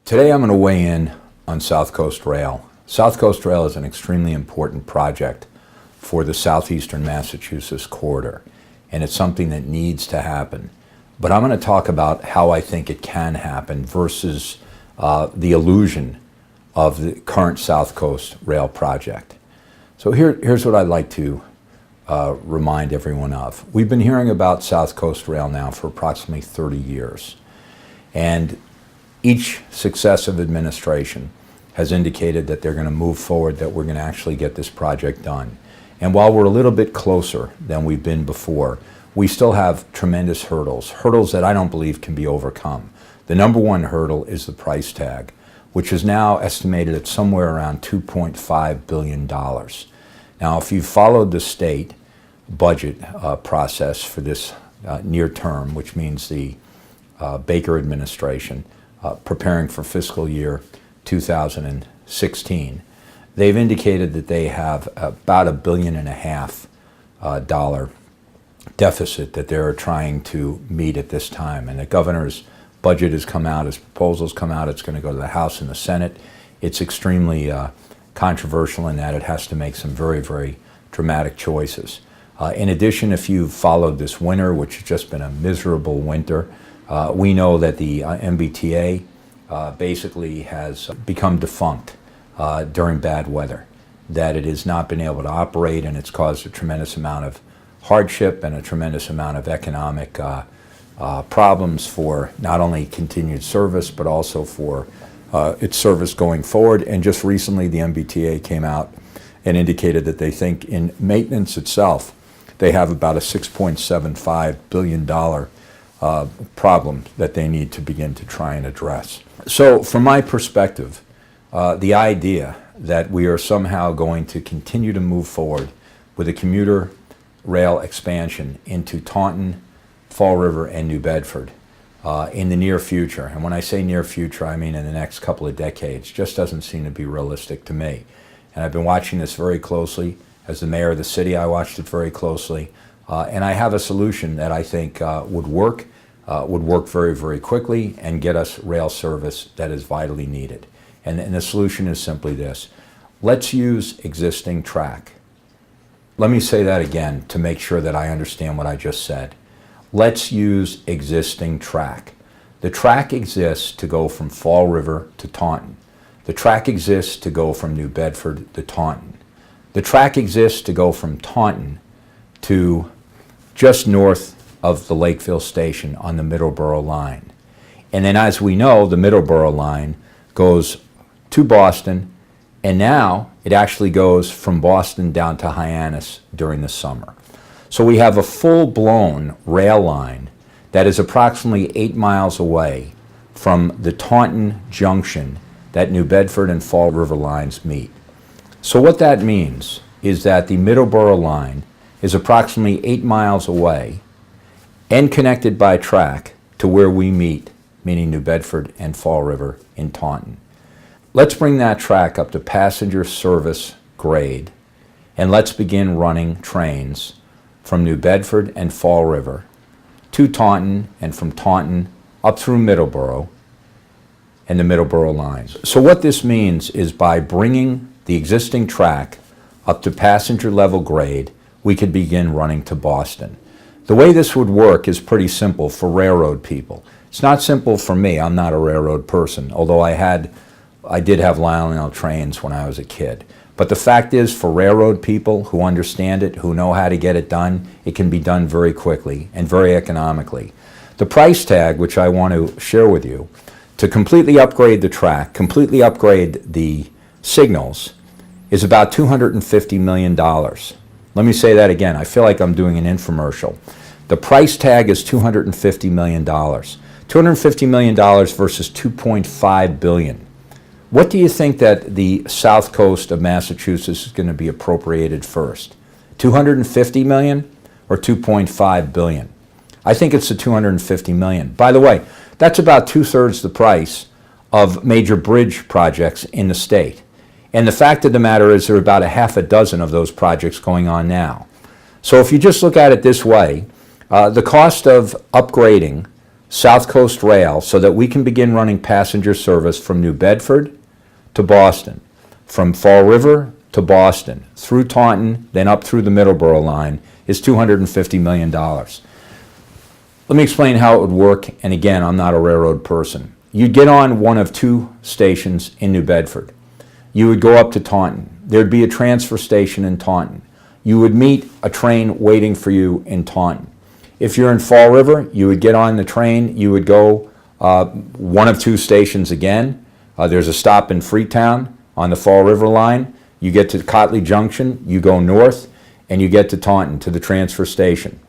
Today I'm going to weigh in on South Coast Rail. South Coast Rail is an extremely important project for the southeastern Massachusetts corridor, and it's something that needs to happen. But I'm going to talk about how I think it can happen versus the illusion of the current South Coast Rail project. So here's what I'd like to remind everyone of. We've been hearing about South Coast Rail now for approximately 30 years. And each successive administration has indicated that they're going to move forward, that we're going to actually get this project done. And while we're a little bit closer than we've been before, we still have tremendous hurdles that I don't believe can be overcome. The number one hurdle is the price tag, which is now estimated at somewhere around $2.5 billion. Now, if you've followed the state budget process for this near term, which means the Baker administration, preparing for fiscal year 2016, they've indicated that they have about $1.5 billion dollar deficit that they're trying to meet at this time. And the governor's budget has come out, his proposal's come out, it's going to go to the House and the Senate. It's extremely controversial in that it has to make some very, very dramatic choices. In addition, if you've followed this winter, which has just been a miserable winter, we know that the MBTA basically has become defunct during bad weather, that it has not been able to operate, and it's caused a tremendous amount of hardship and a tremendous amount of economic problems for not only continued service, but also for its service going forward. And just recently, the MBTA came out and indicated that they think in maintenance itself, they have about a $6.75 billion problem that they need to begin to try and address. So from my perspective, the idea that we are somehow going to continue to move forward with a commuter rail expansion into Taunton, Fall River, and New Bedford in the near future, and when I say near future, I mean in the next couple of decades, just doesn't seem to be realistic to me. And I've been watching this very closely. As the mayor of the city, I watched it very closely. And I have a solution that I think would work very, very quickly and get us rail service that is vitally needed. And the solution is simply this. Let's use existing track. Let me say that again to make sure that I understand what I just said. Let's use existing track. The track exists to go from Fall River to Taunton. The track exists to go from New Bedford to Taunton. The track exists to go from Taunton to just north of the Lakeville station on the Middleboro line. And then, as we know, the Middleboro line goes to Boston, and now it actually goes from Boston down to Hyannis during the summer. So we have a full-blown rail line that is approximately 8 miles away from the Taunton junction that New Bedford and Fall River lines meet. So what that means is that the Middleboro line is approximately 8 miles away and connected by track to where we meet, meaning New Bedford and Fall River in Taunton. Let's bring that track up to passenger service grade, and let's begin running trains from New Bedford and Fall River to Taunton, and from Taunton up through Middleboro and the Middleboro lines. So what this means is by bringing the existing track up to passenger level grade, we could begin running to Boston. The way this would work is pretty simple for railroad people. It's not simple for me. I'm not a railroad person, although I did have Lionel trains when I was a kid. But the fact is, for railroad people who understand it, who know how to get it done, it can be done very quickly and very economically. The price tag, which I want to share with you, to completely upgrade the track, completely upgrade the signals, is about $250 million. Let me say that again. I feel like I'm doing an infomercial. The price tag is $250 million. $250 million versus $2.5 billion. What do you think that the south coast of Massachusetts is going to be appropriated first? $250 million or $2.5 billion? I think it's the $250 million. By the way, that's about 2/3 the price of major bridge projects in the state. And the fact of the matter is there are about a half a dozen of those projects going on now. So if you just look at it this way, the cost of upgrading South Coast Rail so that we can begin running passenger service from New Bedford to Boston, from Fall River to Boston, through Taunton, then up through the Middleboro line, is $250 million. Let me explain how it would work, and again, I'm not a railroad person. You'd get on one of two stations in New Bedford. You would go up to Taunton. There'd be a transfer station in Taunton. You would meet a train waiting for you in Taunton. If you're in Fall River, you would get on the train. You would go one of two stations again. There's a stop in Freetown on the Fall River line. You get to Cotley Junction, you go north, and you get to Taunton, to the transfer station.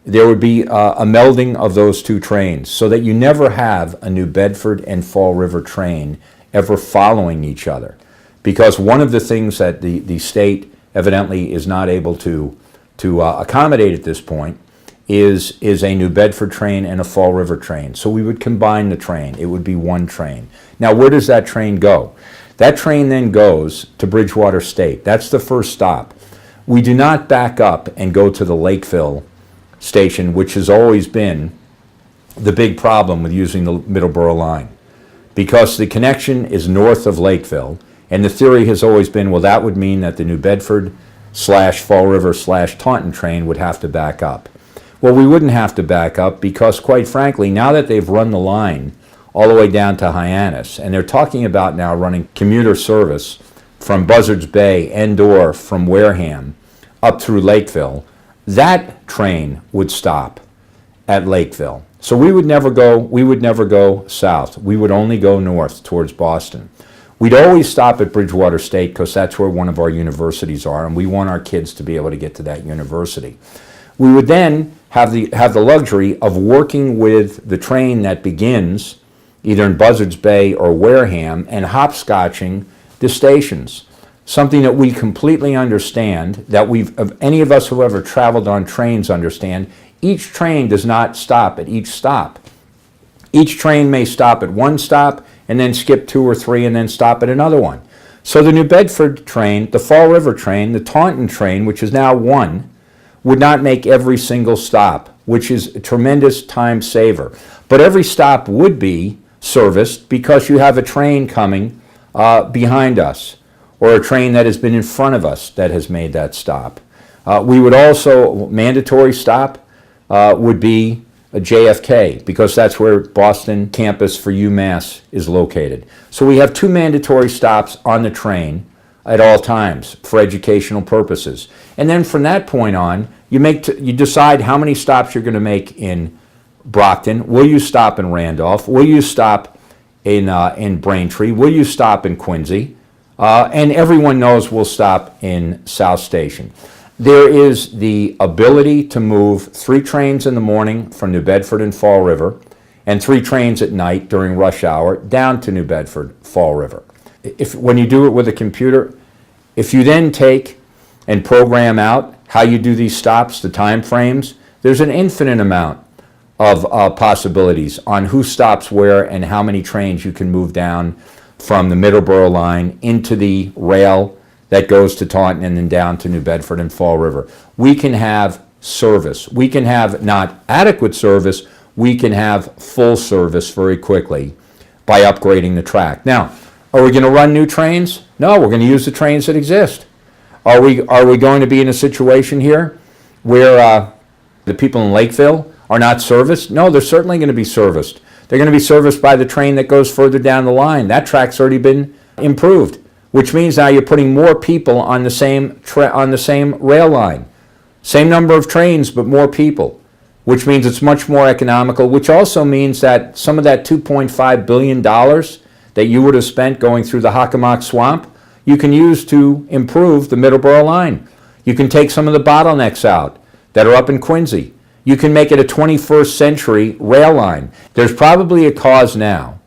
There would be a melding of those two trains so that you never have a New Bedford and Fall River train ever following each other. Because one of the things that the state evidently is not able to accommodate at this point is a New Bedford train and a Fall River train. So we would combine the train. It would be one train. Now, where does that train go? That train then goes to Bridgewater State. That's the first stop. We do not back up and go to the Lakeville station, which has always been the big problem with using the Middleboro line, because the connection is north of Lakeville, and the theory has always been, well, that would mean that the New Bedford / Fall River / Taunton train would have to back up. Well, we wouldn't have to back up because, quite frankly, now that they've run the line all the way down to Hyannis, and they're talking about now running commuter service from Buzzards Bay, Endor, from Wareham, up through Lakeville, that train would stop at Lakeville. So we would never go south. We would only go north towards Boston. We'd always stop at Bridgewater State because that's where one of our universities are, and we want our kids to be able to get to that university. We would then have the luxury of working with the train that begins either in Buzzards Bay or Wareham and hopscotching the stations. Something that we completely understand, that any of us who ever traveled on trains understand. Each train does not stop at each stop. Each train may stop at one stop and then skip 2 or 3 and then stop at another one. So the New Bedford train, the Fall River train, the Taunton train, which is now one, would not make every single stop, which is a tremendous time saver. But every stop would be serviced because you have a train coming behind us, or a train that has been in front of us that has made that stop. We would also, mandatory stop would be a JFK, because that's where Boston campus for UMass is located. So we have 2 mandatory stops on the train at all times for educational purposes. And then from that point on, you decide how many stops you're going to make in Brockton. Will you stop in Randolph? Will you stop in Braintree? Will you stop in Quincy? And everyone knows we'll stop in South Station. There is the ability to move 3 trains in the morning from New Bedford and Fall River, and 3 trains at night during rush hour down to New Bedford, Fall River. When you do it with a computer, if you then take and program out how you do these stops, the time frames, there's an infinite amount of possibilities on who stops where and how many trains you can move down from the Middleboro line into the rail that goes to Taunton and then down to New Bedford and Fall River. We can have service. We can have not adequate service, we can have full service very quickly by upgrading the track. Now, are we going to run new trains? No, we're going to use the trains that exist. Are we going to be in a situation here where the people in Lakeville are not serviced? No, they're certainly going to be serviced. They're going to be serviced by the train that goes further down the line. That track's already been improved, which means now you're putting more people on the same rail line. Same number of trains, but more people, which means it's much more economical, which also means that some of that $2.5 billion that you would have spent going through the Hockomock swamp, you can use to improve the Middleboro line. You can take some of the bottlenecks out that are up in Quincy. You can make it a 21st century rail line. There's probably a cause now,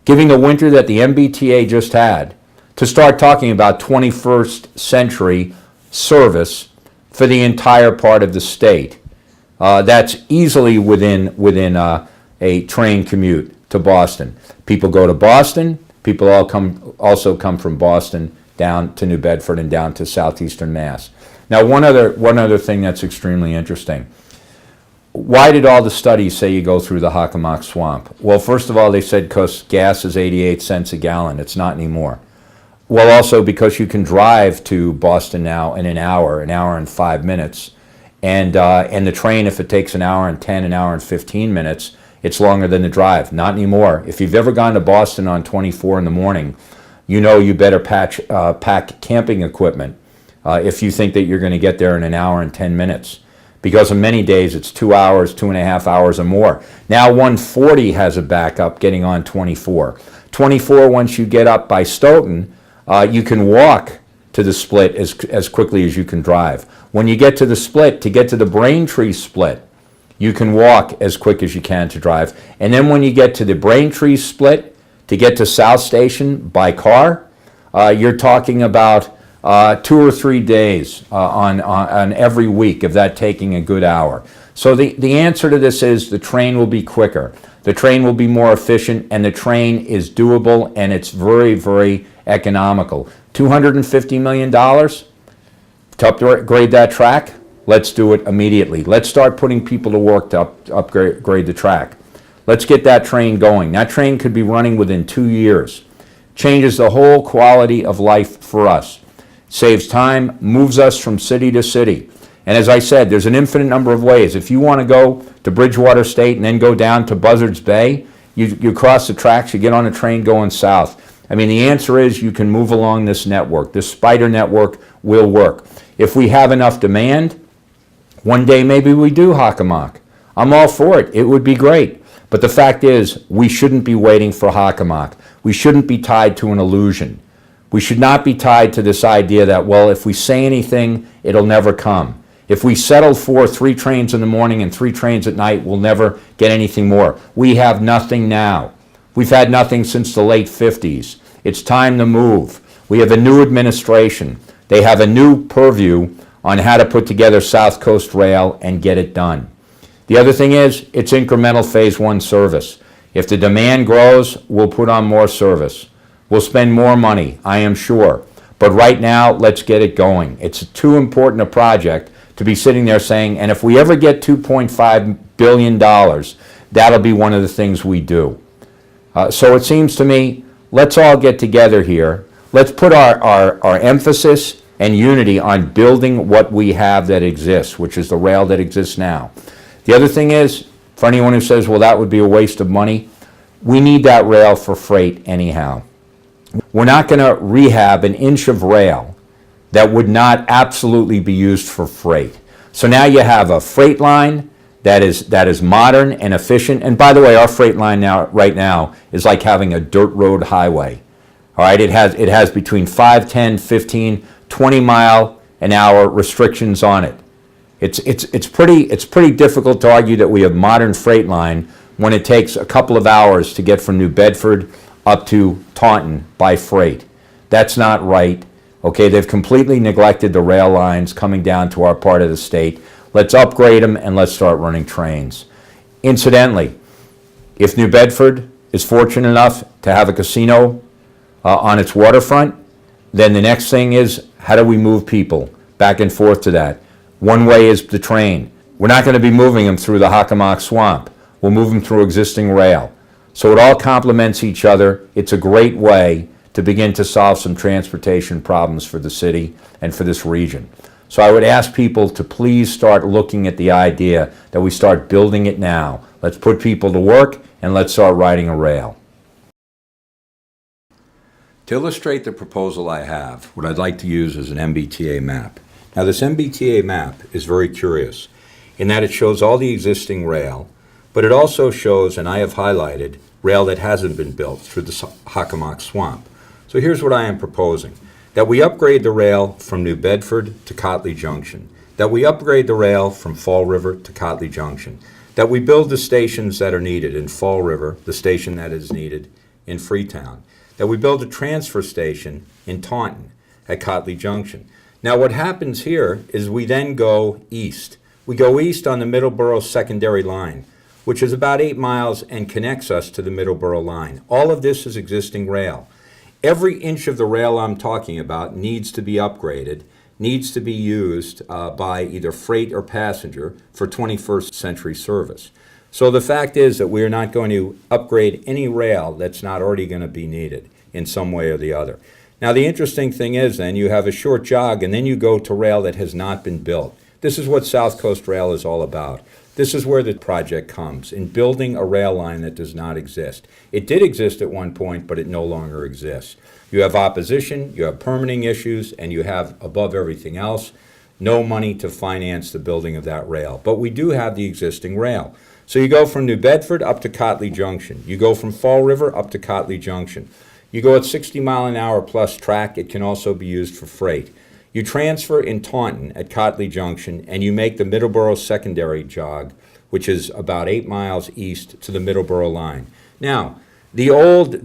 given the winter that the MBTA just had, to start talking about 21st century service for the entire part of the state. That's easily within a train commute to Boston. People go to Boston. People also come from Boston down to New Bedford and down to southeastern Mass. Now, one other thing that's extremely interesting. Why did all the studies say you go through the Hockomock swamp? Well, first of all, they said because gas is 88 cents a gallon. It's not anymore. Well, also because you can drive to Boston now in an hour and 5 minutes. And the train, if it takes an hour and 10, an hour and 15 minutes, it's longer than the drive. Not anymore. If you've ever gone to Boston on 24 in the morning, you know you better pack camping equipment if you think that you're going to get there in an hour and 10 minutes. Because on many days it's 2 hours, 2.5 hours or more. Now 140 has a backup getting on 24. 24, once you get up by Stoughton, you can walk to the split as quickly as you can drive. When you get to the split, to get to the Braintree split, you can walk as quick as you can to drive. And then when you get to the Braintree split, to get to South Station by car, you're talking about 2 or 3 days on every week of that taking a good hour. So the answer to this is the train will be quicker. The train will be more efficient, and the train is doable, and it's very, very economical. $250 million to upgrade that track? Let's do it immediately. Let's start putting people to work to upgrade the track. Let's get that train going. That train could be running within 2 years. Changes the whole quality of life for us. Saves time, moves us from city to city. And as I said, there's an infinite number of ways. If you want to go to Bridgewater State and then go down to Buzzards Bay, you cross the tracks, you get on a train going south. I mean, the answer is you can move along this network. This spider network will work. If we have enough demand, one day maybe we do Hockomock. I'm all for it. It would be great. But the fact is, we shouldn't be waiting for Hockomock. We shouldn't be tied to an illusion. We should not be tied to this idea that, well, if we say anything, it'll never come. If we settle for 3 trains in the morning and 3 trains at night, we'll never get anything more. We have nothing now. We've had nothing since the late 50s. It's time to move. We have a new administration. They have a new purview on how to put together South Coast Rail and get it done. The other thing is, it's incremental phase 1 service. If the demand grows, we'll put on more service. We'll spend more money, I am sure. But right now, let's get it going. It's too important a project to be sitting there saying, and if we ever get $2.5 billion, that'll be one of the things we do. So it seems to me, let's all get together here. Let's put our emphasis and unity on building what we have that exists, which is the rail that exists now. The other thing is, for anyone who says, well, that would be a waste of money, we need that rail for freight anyhow. We're not going to rehab an inch of rail that would not absolutely be used for freight. So now you have a freight line that is modern and efficient. And by the way, our freight line right now is like having a dirt road highway. All right, it has between 5, 10, 15, 20 mile an hour restrictions on it. It's pretty difficult to argue that we have modern freight line when it takes a couple of hours to get from New Bedford up to Taunton by freight. That's not right. Okay, they've completely neglected the rail lines coming down to our part of the state. Let's upgrade them and let's start running trains. Incidentally, if New Bedford is fortunate enough to have a casino on its waterfront, then the next thing is, how do we move people back and forth to that? One way is the train. We're not going to be moving them through the Hockomock swamp. We'll move them through existing rail. So it all complements each other. It's a great way to begin to solve some transportation problems for the city and for this region. So I would ask people to please start looking at the idea that we start building it now. Let's put people to work and let's start riding a rail. To illustrate the proposal I have, what I'd like to use is an MBTA map. Now this MBTA map is very curious in that it shows all the existing rail, but it also shows, and I have highlighted, rail that hasn't been built through the Hockomock swamp. So here's what I am proposing. That we upgrade the rail from New Bedford to Cotley Junction. That we upgrade the rail from Fall River to Cotley Junction. That we build the stations that are needed in Fall River, the station that is needed in Freetown. That we build a transfer station in Taunton at Cotley Junction. Now what happens here is we then go east. We go east on the Middleboro secondary line, which is about 8 miles and connects us to the Middleboro line. All of this is existing rail. Every inch of the rail I'm talking about needs to be upgraded needs to be used by either freight or passenger for 21st century service. So the fact is that we are not going to upgrade any rail that's not already going to be needed in some way or the other. Now the interesting thing is then you have a short jog and then you go to rail that has not been built. This is what South Coast Rail is all about. This is where the project comes, in building a rail line that does not exist. It did exist at one point, but it no longer exists. You have opposition, you have permitting issues, and you have, above everything else, no money to finance the building of that rail. But we do have the existing rail. So you go from New Bedford up to Cotley Junction. You go from Fall River up to Cotley Junction. You go at 60-mile-an-hour plus track. It can also be used for freight. You transfer in Taunton at Cotley Junction, and you make the Middleboro secondary jog, which is about 8 miles east to the Middleboro line. Now, the old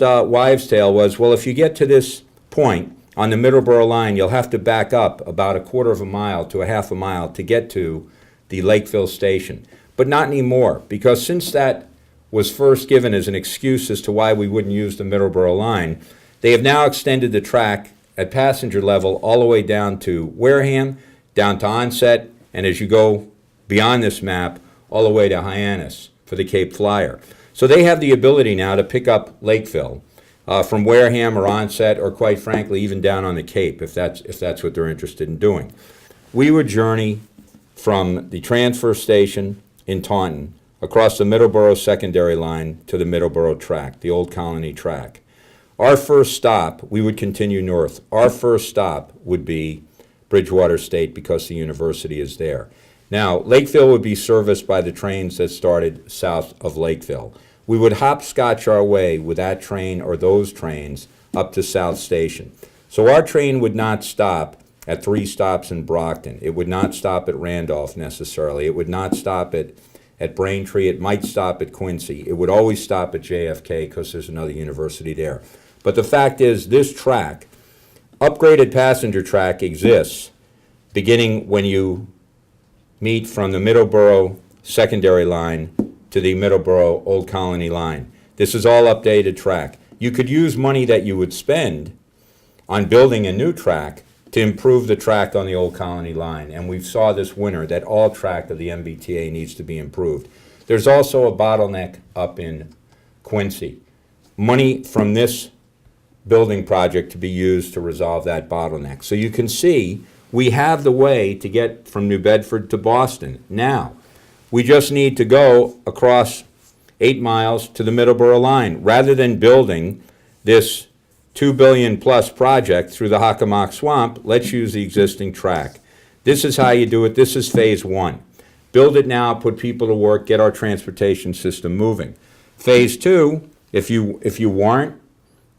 wives' tale was, well, if you get to this point on the Middleboro line, you'll have to back up about a quarter of a mile to a half a mile to get to the Lakeville station. But not anymore, because since that was first given as an excuse as to why we wouldn't use the Middleboro line, they have now extended the track at passenger level all the way down to Wareham, down to Onset, and as you go beyond this map, all the way to Hyannis for the Cape Flyer. So they have the ability now to pick up Lakeville from Wareham or Onset, or quite frankly, even down on the Cape, if that's what they're interested in doing. We would journey from the transfer station in Taunton across the Middleboro secondary line to the Middleboro track, the Old Colony track. Our first stop, we would continue north. Our first stop would be Bridgewater State because the university is there. Now, Lakeville would be serviced by the trains that started south of Lakeville. We would hopscotch our way with that train or those trains up to South Station. So our train would not stop at 3 stops in Brockton. It would not stop at Randolph necessarily. It would not stop at Braintree. It might stop at Quincy. It would always stop at JFK because there's another university there. But the fact is, this track, upgraded passenger track, exists beginning when you meet from the Middleboro secondary line to the Middleboro Old Colony line. This is all updated track. You could use money that you would spend on building a new track to improve the track on the Old Colony line. And we saw this winter that all track of the MBTA needs to be improved. There's also a bottleneck up in Quincy. Money from this building project to be used to resolve that bottleneck. So you can see we have the way to get from New Bedford to Boston. Now, we just need to go across 8 miles to the Middleboro line. Rather than building this $2 billion plus project through the Hockomock Swamp, let's use the existing track. This is how you do it. This is phase 1. Build it now, put people to work, get our transportation system moving. Phase 2, if you warrant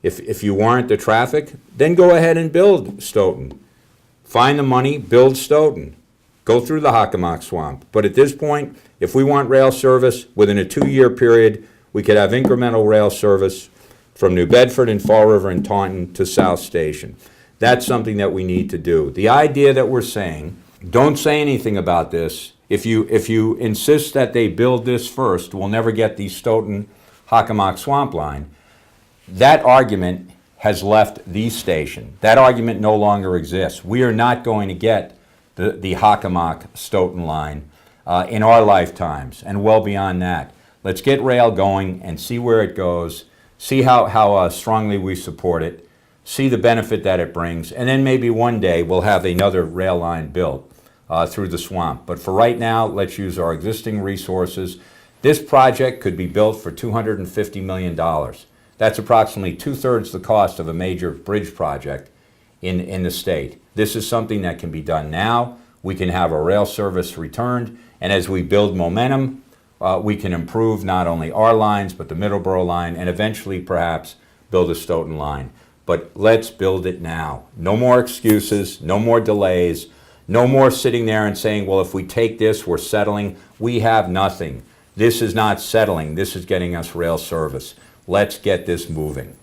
the traffic, then go ahead and build Stoughton. Find the money, build Stoughton. Go through the Hockomock Swamp. But at this point, if we want rail service within a 2-year period, we could have incremental rail service from New Bedford and Fall River and Taunton to South Station. That's something that we need to do. The idea that we're saying, don't say anything about this. If you insist that they build this first, we'll never get the Stoughton Hockomock Swamp line. That argument has left the station. That argument no longer exists. We are not going to get the Hockomock Stoughton line in our lifetimes and well beyond that. Let's get rail going and see where it goes, see how strongly we support it, see the benefit that it brings, and then maybe one day we'll have another rail line built through the swamp. But for right now, let's use our existing resources. This project could be built for $250 million. That's approximately 2/3 the cost of a major bridge project in the state. This is something that can be done now. We can have our rail service returned, and as we build momentum, we can improve not only our lines, but the Middleboro line, and eventually perhaps build a Stoughton line. But let's build it now. No more excuses, no more delays, no more sitting there and saying, well, if we take this, we're settling. We have nothing. This is not settling. This is getting us rail service. Let's get this moving.